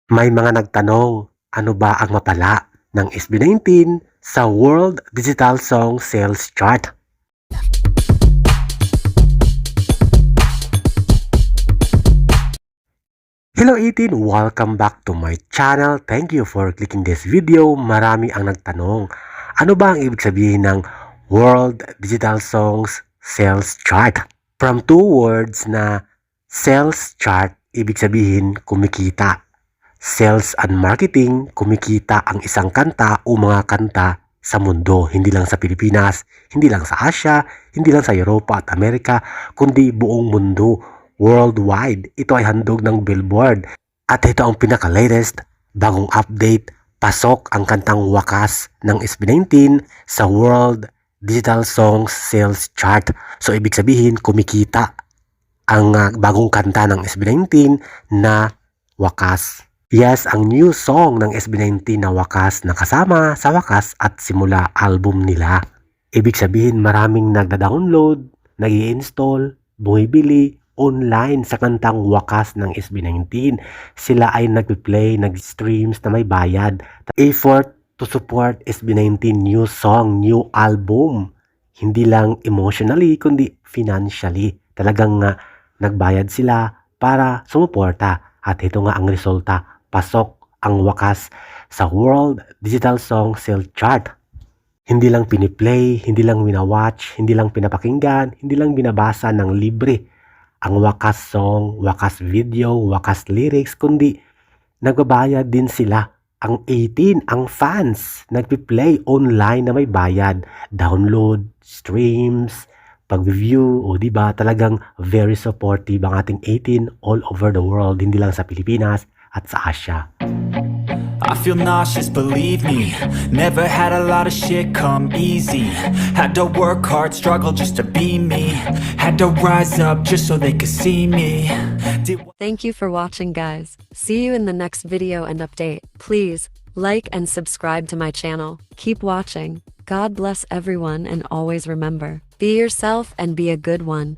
May mga nagtanong, ano ba ang mapala ng SB19 sa World Digital Song Sales Chart? Hello 18! Welcome back to my channel. Thank you for clicking this video. Marami ang nagtanong, ano ba ang ibig sabihin ng World Digital Songs Sales Chart? From two words na sales chart, ibig sabihin kumikita. Sales and marketing, kumikita ang isang kanta o mga kanta sa mundo. Hindi lang sa Pilipinas, hindi lang sa Asia, hindi lang sa Europa at Amerika, kundi buong mundo, worldwide. Ito ay handog ng Billboard. At ito ang pinaka-latest, bagong update, pasok ang kantang Wakas ng SB19 sa World Digital Songs Sales Chart. So ibig sabihin, kumikita ang bagong kanta ng SB19 na Wakas. Yes, ang new song ng SB19 na Wakas nakasama sa Wakas at Simula album nila. Ibig sabihin maraming nagda-download, nag-i-install, bumibili online sa kantang Wakas ng SB19. Sila ay nag-play, nag-streams na may bayad. Effort to support SB19 new song, new album. Hindi lang emotionally, kundi financially. Talagang nagbayad sila para sumuporta. At ito nga ang resulta. Pasok ang Wakas sa World Digital Song Sales Chart. Hindi lang piniplay, hindi lang winawatch, hindi lang pinapakinggan, hindi lang binabasa ng libre ang Wakas song, Wakas video, Wakas lyrics, kundi nagbabayad din sila. Ang 18, ang fans, nagpiplay online na may bayad, download, streams, pag-review, o diba talagang very supportive ang ating 18 all over the world, hindi lang sa Pilipinas at sa Asia. I feel nauseous, believe me. Never had a lot of shit come easy. Had to work hard, struggle just to be me. Had to rise up just so they could see me. Thank you for watching, guys. See you in the next video and update. Please like and subscribe to my channel. Keep watching. God bless everyone, and always remember, be yourself and be a good one.